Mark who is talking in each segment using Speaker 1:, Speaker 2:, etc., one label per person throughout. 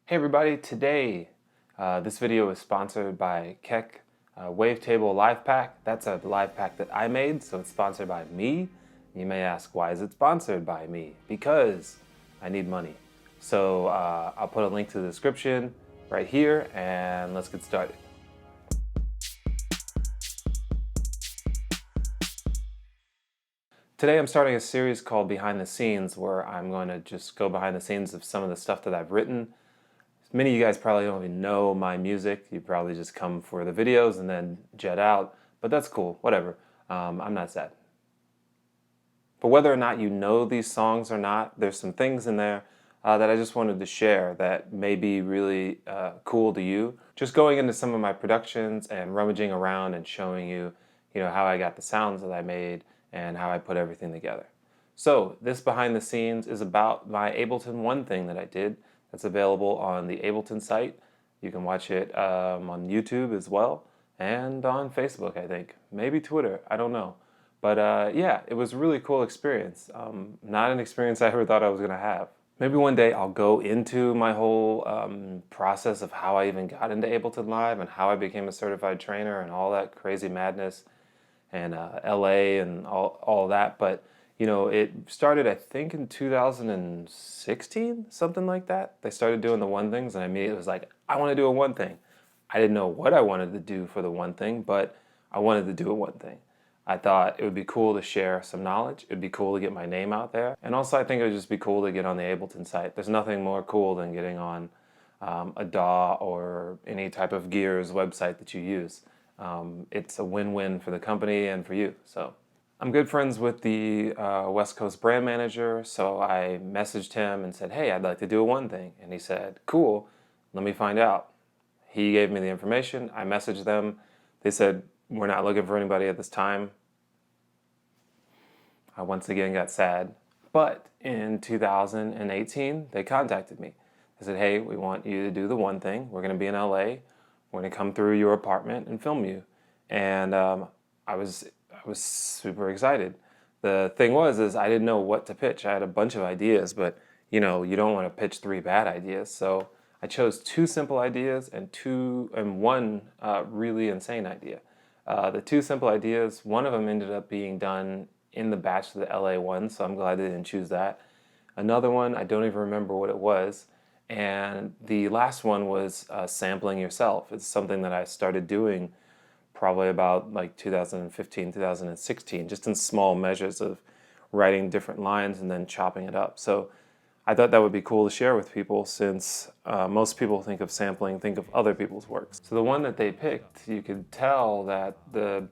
Speaker 1: Hey everybody, today this video is sponsored by Keck Wavetable Live Pack. That's a live pack that I made, so it's sponsored by me. You may ask, why is it sponsored by me? Because I need money. So I'll put a link to the description right here and let's get started. Today I'm starting a series called Behind the Scenes where I'm going to just go behind the scenes of some of the stuff that I've written. Many of you guys probably don't even know my music. You probably just come for the videos and then jet out, but that's cool, whatever. I'm not sad. But whether or not you know these songs or not, there's some things in there that I just wanted to share that may be really cool to you. Just going into some of my productions and rummaging around and showing you, how I got the sounds that I made and how I put everything together. So this behind the scenes is about my Ableton One thing that I did. That's available on the Ableton site. You can watch it on YouTube as well, and on Facebook, I think. Maybe Twitter, I don't know. But yeah, it was a really cool experience. Not an experience I ever thought I was going to have. Maybe one day I'll go into my whole process of how I even got into Ableton Live and how I became a certified trainer and all that crazy madness and LA and all that. But it started, I think, in 2016, something like that. They started doing the one things, and I immediately was like, I want to do a one thing. I didn't know what I wanted to do for the one thing, but I wanted to do a one thing. I thought it would be cool to share some knowledge. It would be cool to get my name out there. And also, I think it would just be cool to get on the Ableton site. There's nothing more cool than getting on a DAW or any type of Gears website that you use. It's a win-win for the company and for you. So I'm good friends with the West Coast brand manager, so I messaged him and said, hey, I'd like to do a one thing. And he said, cool, let me find out. He gave me the information. I messaged them. They said, we're not looking for anybody at this time. I once again got sad. But in 2018, they contacted me. They said, hey, we want you to do the one thing. We're going to be in LA. We're going to come through your apartment and film you. And I was super excited. The thing is I didn't know what to pitch. I had a bunch of ideas, but you don't want to pitch 3 bad ideas. So I chose 2 simple ideas and one really insane idea. The 2 simple ideas, one of them ended up being done in the batch of the LA one, so I'm glad they didn't choose that. Another one, I don't even remember what it was. And the last one was sampling yourself. It's something that I started doing probably about like 2015, 2016, just in small measures of writing different lines and then chopping it up. So I thought that would be cool to share with people since most people think of sampling, think of other people's works. So the one that they picked, you could tell that the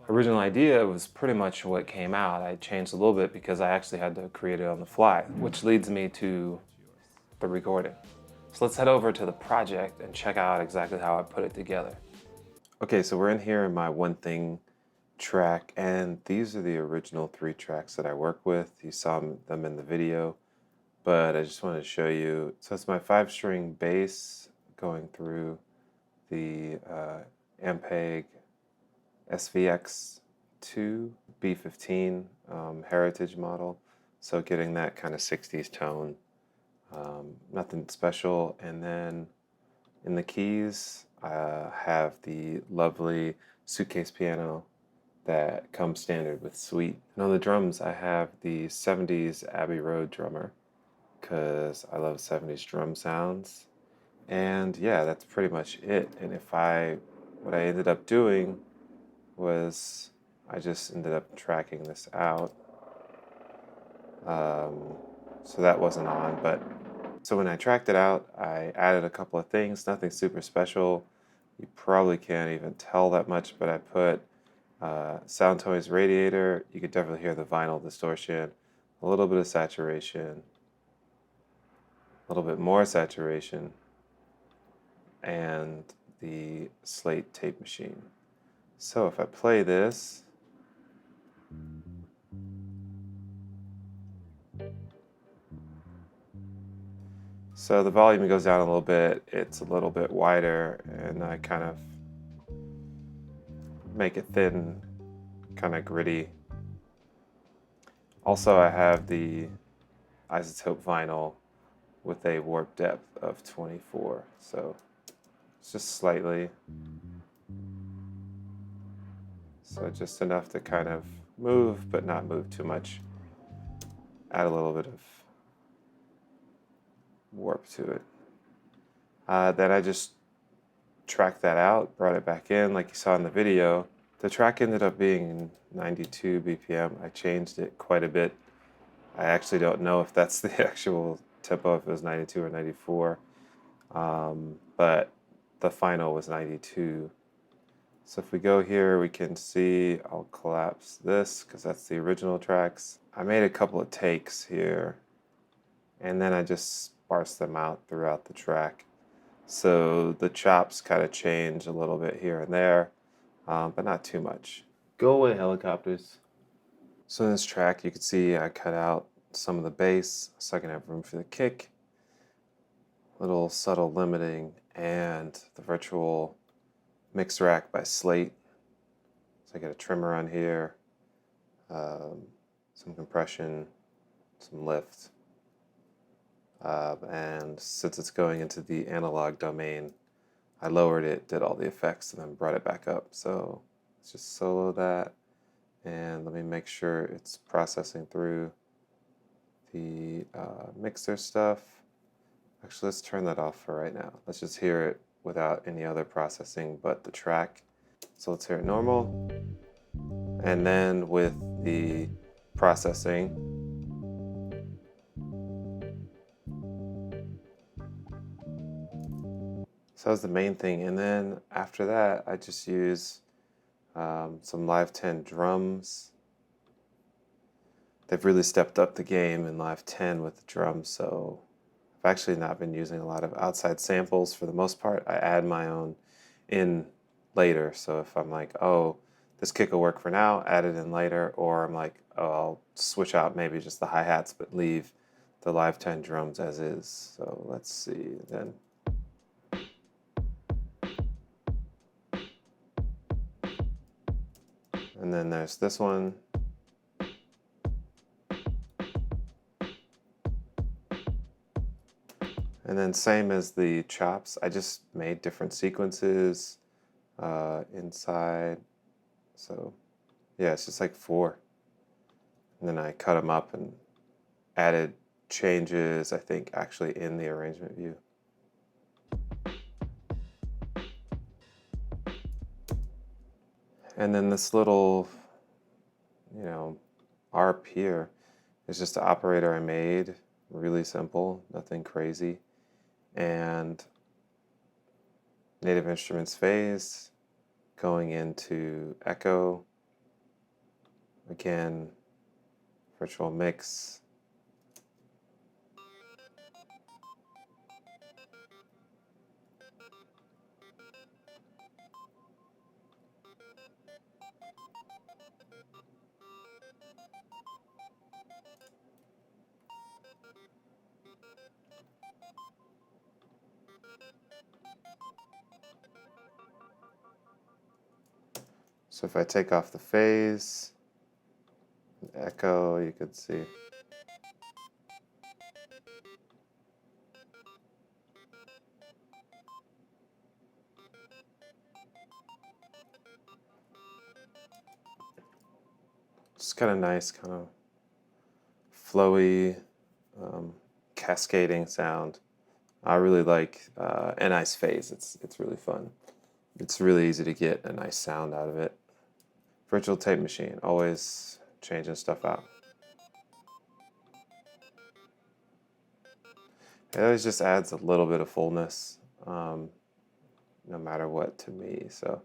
Speaker 1: original idea was pretty much what came out. I changed a little bit because I actually had to create it on the fly, which leads me to the recording. So let's head over to the project and check out exactly how I put it together. Okay, so we're in here in my one thing track, and these are the original 3 tracks that I work with. You saw them in the video, but I just wanted to show you. So it's my 5-string bass going through the Ampeg SVX 2 B15 heritage model. So getting that kind of 60s tone. Nothing special. And then in the keys, I have the lovely suitcase piano that comes standard with Suite. And on the drums, I have the 70s Abbey Road drummer because I love 70s drum sounds. And yeah, that's pretty much it. And what I ended up doing was I just ended up tracking this out. So that wasn't on, but so when I tracked it out, I added a couple of things, nothing super special. You probably can't even tell that much, but I put Soundtoys Radiator. You could definitely hear the vinyl distortion, a little bit of saturation, a little bit more saturation, and the Slate tape machine. So if I play this, so the volume goes down a little bit, it's a little bit wider, and I kind of make it thin, kind of gritty. Also, I have the iZotope vinyl with a warp depth of 24. So it's just slightly. So just enough to kind of move, but not move too much. Add a little bit of warp to it. Then I just tracked that out, brought it back in like you saw in the video. The track ended up being 92 BPM. I changed it quite a bit. I actually don't know if that's the actual tempo, if it was 92 or 94, but the final was 92. So if we go here, we can see, I'll collapse this because that's the original tracks. I made a couple of takes here, and then I just sparsed them out throughout the track. So the chops kind of change a little bit here and there, but not too much. Go away, helicopters. So in this track, you can see I cut out some of the bass so I can have room for the kick, little subtle limiting, and the virtual mix rack by Slate. So I get a trimmer on here, some compression, some lift, and since it's going into the analog domain, I lowered it, did all the effects, and then brought it back up. So let's just solo that, and let me make sure it's processing through the mixer stuff. Actually, let's turn that off for right now. Let's just hear it without any other processing but the track. So let's hear it normal. And then with the processing, so that was the main thing. And then after that, I just use some Live 10 drums. They've really stepped up the game in Live 10 with the drums, so I've actually not been using a lot of outside samples for the most part. I add my own in later, so if I'm like, oh, this kick will work for now, add it in later, or I'm like, oh, I'll switch out maybe just the hi-hats but leave the Live 10 drums as is. So let's see then. And then there's this one. And then same as the chops, I just made different sequences inside. So yeah, it's just like 4. And then I cut them up and added changes, I think, actually in the arrangement view. And then this little, ARP here is just an operator I made, really simple, nothing crazy. And Native Instruments phase going into echo. Again, virtual mix. So if I take off the phase, echo, you could see. Just kind of nice, kind of flowy, cascading sound. I really like a nice phase. It's really fun. It's really easy to get a nice sound out of it. Virtual tape machine, always changing stuff out. It always just adds a little bit of fullness, no matter what to me. So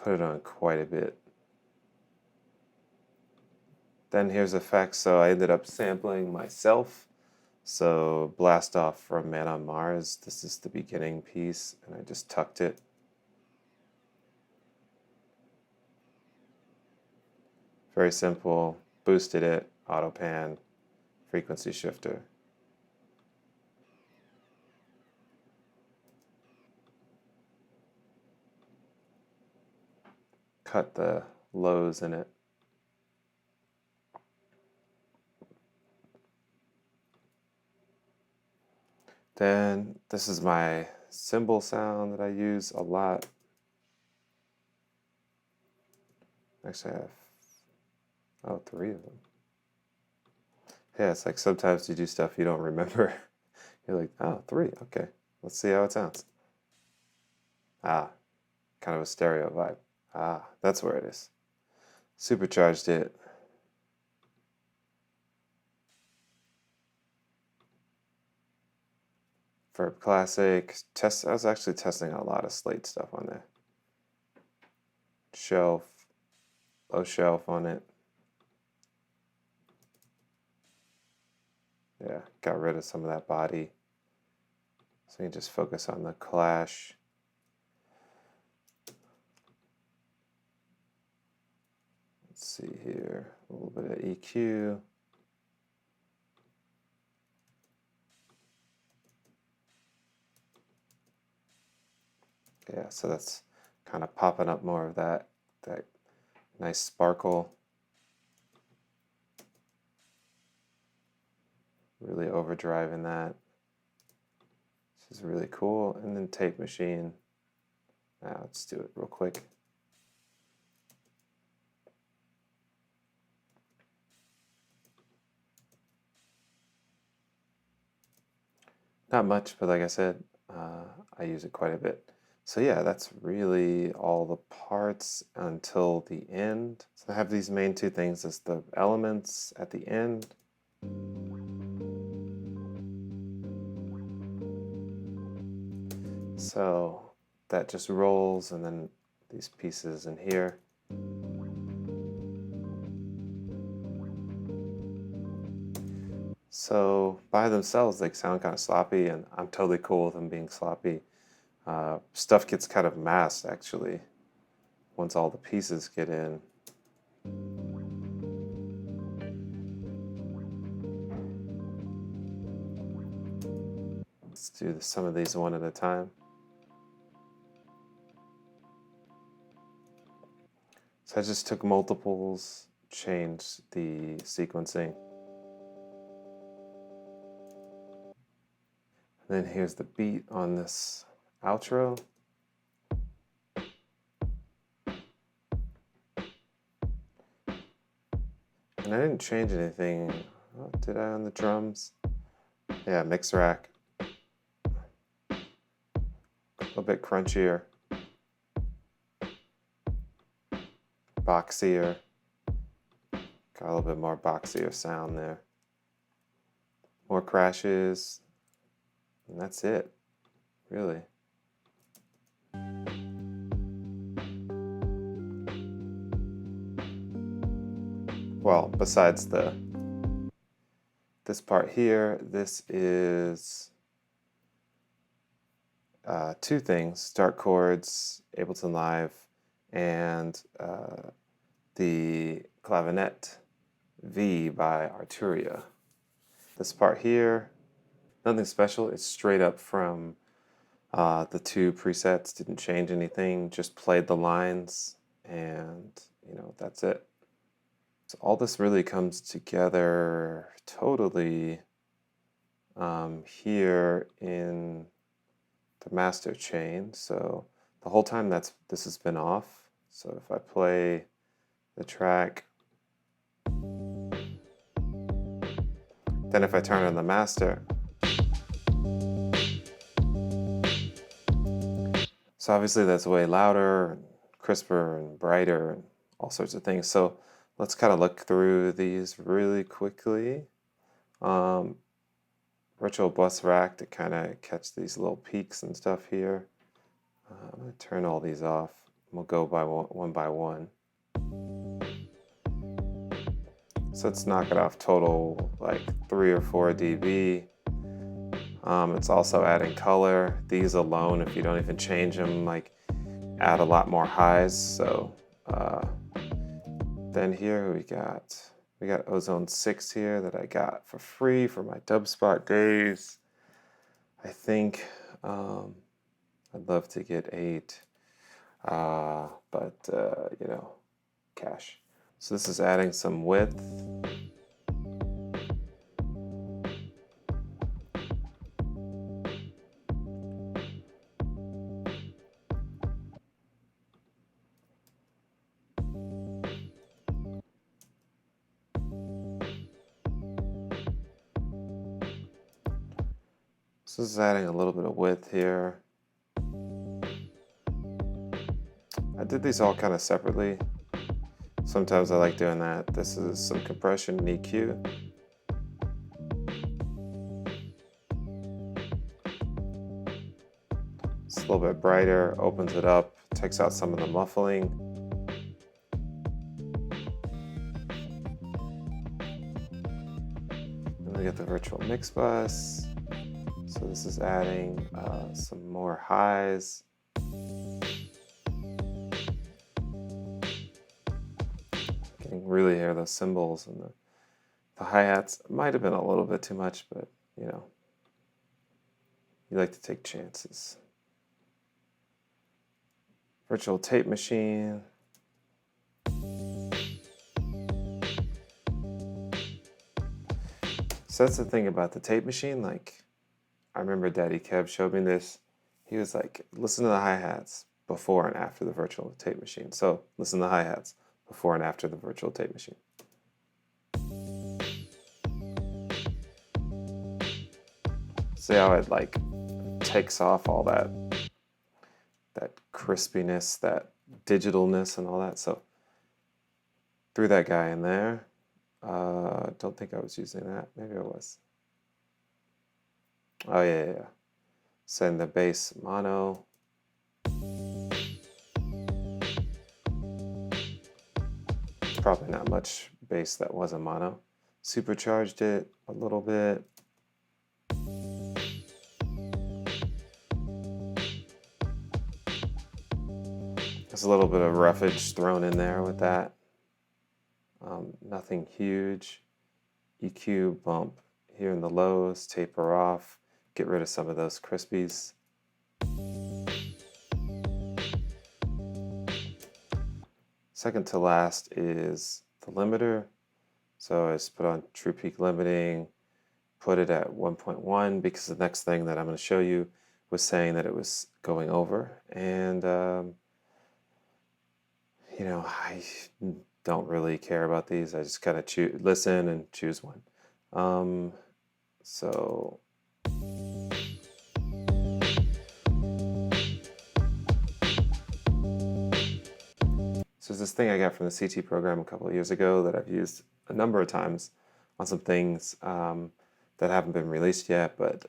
Speaker 1: put it on quite a bit. Then here's effects. So I ended up sampling myself. So Blast Off from Man on Mars. This is the beginning piece, and I just tucked it. Very simple. Boosted it, auto pan, frequency shifter. Cut the lows in it. Then this is my cymbal sound that I use a lot. Actually, I have 3 of them. Yeah, it's like sometimes you do stuff you don't remember. You're like, oh, 3, okay. Let's see how it sounds. Ah, kind of a stereo vibe. Ah, that's where it is. Supercharged it. Verb Classic. I was actually testing a lot of Slate stuff on there. Shelf. Low shelf on it. Yeah, got rid of some of that body. So you can just focus on the clash. Let's see here, a little bit of EQ. Yeah, so that's kind of popping up more of that nice sparkle. Really overdriving that. This is really cool. And then tape machine. Now let's do it real quick. Not much, but like I said, I use it quite a bit. So yeah, that's really all the parts until the end. So I have these main 2 things as the elements at the end. So that just rolls, and then these pieces in here. So by themselves, they sound kind of sloppy, and I'm totally cool with them being sloppy. Stuff gets kind of masked, actually, once all the pieces get in. Let's do some of these one at a time. So I just took multiples, changed the sequencing. And then here's the beat on this outro. And I didn't change anything. Oh, did I on the drums? Yeah, mix rack. A little bit crunchier. Boxier. Got a little bit more boxier sound there. More crashes. And that's it, really. Well, besides this part here, this is 2 things: start chords, Ableton Live, and the clavinet V by Arturia. This part here, nothing special. It's straight up from the 2 presets. Didn't change anything. Just played the lines, and that's it. So all this really comes together totally here in the master chain. So the whole time this has been off. So if I play the track, then if I turn on the master, so obviously that's way louder and crisper and brighter and all sorts of things. So let's kind of look through these really quickly. Virtual bus rack to kind of catch these little peaks and stuff here. I'm going to turn all these off. We'll go by one by one. So let's knock it off total like 3 or 4 dB. It's also adding color. These alone, if you don't even change them, like add a lot more highs. So then here we got Ozone 6 here that I got for free for my DubSpot days. I think I'd love to get 8, but cash. So this is adding some width. So this is adding a little bit of width here. I did these all kind of separately. Sometimes I like doing that. This is some compression and EQ. It's a little bit brighter, opens it up, takes out some of the muffling. And we get the virtual mix bus. So this is adding some more highs. Getting really hear those cymbals, and the hi-hats might have been a little bit too much, but you know, you like to take chances. Virtual tape machine. So that's the thing about the tape machine. Like, I remember Daddy Kev showed me this. He was like, listen to the hi-hats before and after the virtual tape machine. So listen to the hi-hats before and after the virtual tape machine. See how it like takes off all that crispiness, that digitalness and all that. So threw that guy in there. Don't think I was using that. Maybe I was. Oh yeah. Send the bass mono. Probably not much bass that wasn't mono. Supercharged it a little bit. There's a little bit of roughage thrown in there with that. Nothing huge. EQ bump here in the lows, taper off, get rid of some of those crispies. Second to last is the limiter. So I just put on true peak limiting, put it at 1.1 because the next thing that I'm going to show you was saying that it was going over. And, you know, I don't really care about these. I just kind of listen and choose one. So there's this thing I got from the CT program a couple of years ago that I've used a number of times on some things that haven't been released yet, but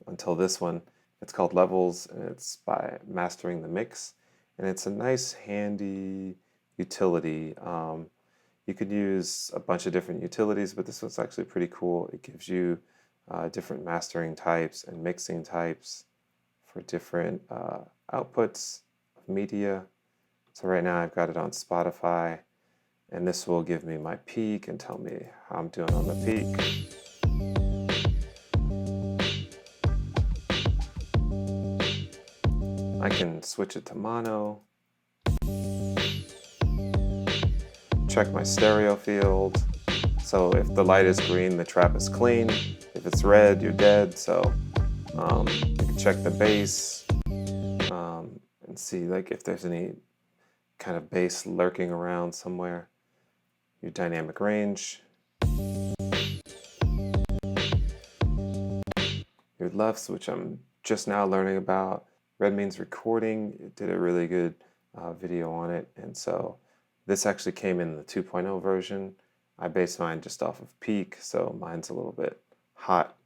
Speaker 1: until this one. It's called Levels, and it's by Mastering the Mix, and it's a nice, handy utility. You could use a bunch of different utilities, but this one's actually pretty cool. It gives you different mastering types and mixing types for different outputs of media. So right now I've got it on Spotify, and this will give me my peak and tell me how I'm doing on the peak. I can switch it to mono, check my stereo field. So if the light is green, the trap is clean. If it's red, you're dead. So you can check the bass and see like if there's any kind of bass lurking around somewhere. Your dynamic range. Your LUFS, which I'm just now learning about. Red means recording. It did a really good video on it, and so this actually came in the 2.0 version. I based mine just off of peak, so mine's a little bit hot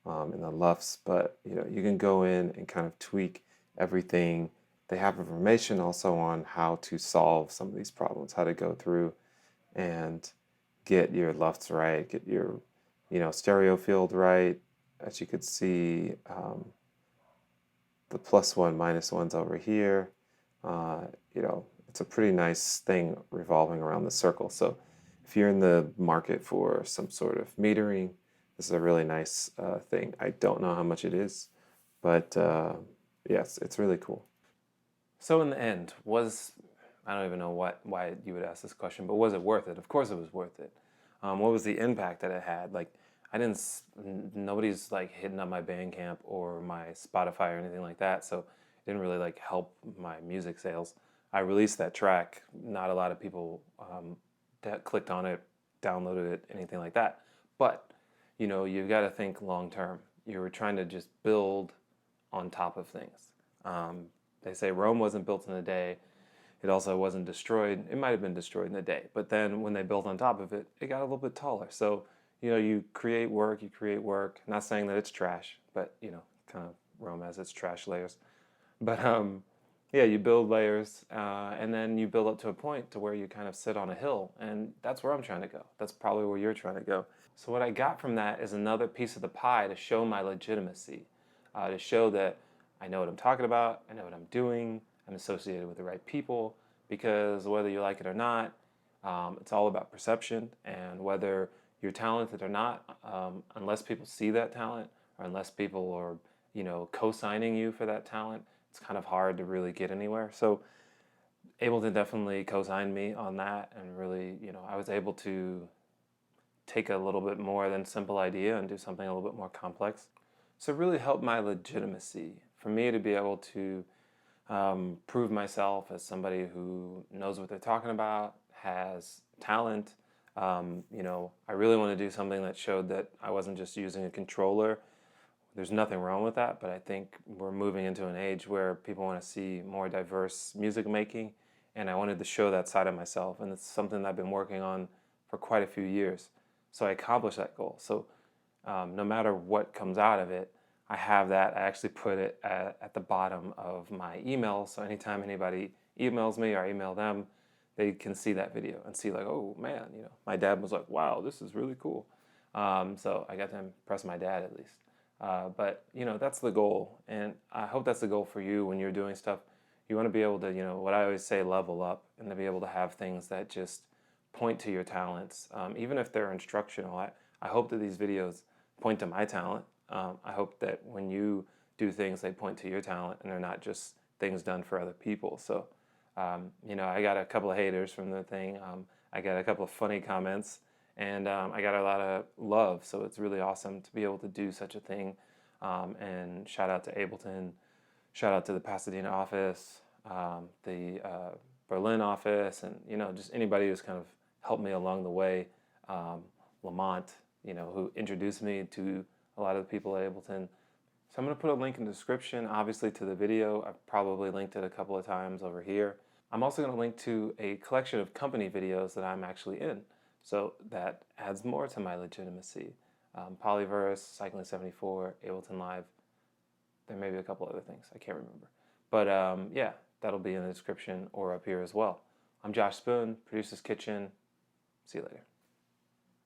Speaker 1: in the LUFS, but you know, you can go in and kind of tweak everything. They have information also on how to solve some of these problems, how to go through and get your LUFS right, get your stereo field right. As you could see, the +1, -1's over here. It's a pretty nice thing revolving around the circle. So if you're in the market for some sort of metering, this is a really nice thing. I don't know how much it is, but yes, it's really cool. So in the end, I don't even know why you would ask this question, but was it worth it? Of course it was worth it. What was the impact that it had? Like, nobody's like hitting up my Bandcamp or my Spotify or anything like that, so it didn't really like help my music sales. I released that track. Not a lot of people that clicked on it, downloaded it, anything like that. But you've got to think long term. you're trying to just build on top of things. They say Rome wasn't built in a day. It also wasn't destroyed. It might have been destroyed in a day, but then when they built on top of it, it got a little bit taller. So, you create work, Not saying that it's trash, but, kind of Rome has its trash layers. But yeah, you build layers, and then you build up to a point to where you kind of sit on a hill, and that's where I'm trying to go. That's probably where you're trying to go. So what I got from that is another piece of the pie to show my legitimacy, to show that I know what I'm talking about, I know what I'm doing, I'm associated with the right people, because whether you like it or not, it's all about perception, and whether you're talented or not, unless people see that talent, or unless people are, co-signing you for that talent, it's kind of hard to really get anywhere. So Ableton definitely co-signed me on that, and really, I was able to take a little bit more than simple idea and do something a little bit more complex. So it really helped my legitimacy for me to be able to prove myself as somebody who knows what they're talking about, has talent. I really want to do something that showed that I wasn't just using a controller. There's nothing wrong with that, but I think we're moving into an age where people want to see more diverse music making, and I wanted to show that side of myself, and it's something that I've been working on for quite a few years. So I accomplished that goal. So no matter what comes out of it, I have that. I actually put it at the bottom of my email, so anytime anybody emails me or I email them, they can see that video and see like, oh man, my dad was like, wow, this is really cool. So I got to impress my dad at least. But that's the goal, and I hope that's the goal for you when you're doing stuff. You want to be able to, what I always say, level up, and to be able to have things that just point to your talents, even if they're instructional. I hope that these videos point to my talent. I hope that when you do things, they point to your talent, and they're not just things done for other people. So, I got a couple of haters from the thing. I got a couple of funny comments. And I got a lot of love, so it's really awesome to be able to do such a thing. And shout out to Ableton, shout out to the Pasadena office, the Berlin office, and just anybody who's kind of helped me along the way. Lamont, who introduced me to a lot of the people at Ableton. So I'm going to put a link in the description, obviously, to the video. I've probably linked it a couple of times over here. I'm also going to link to a collection of company videos that I'm actually in. So that adds more to my legitimacy. Polyverse, Cycling 74, Ableton Live. There may be a couple other things. I can't remember. But yeah, that'll be in the description or up here as well. I'm Josh Spoon, Producer's Kitchen. See you later.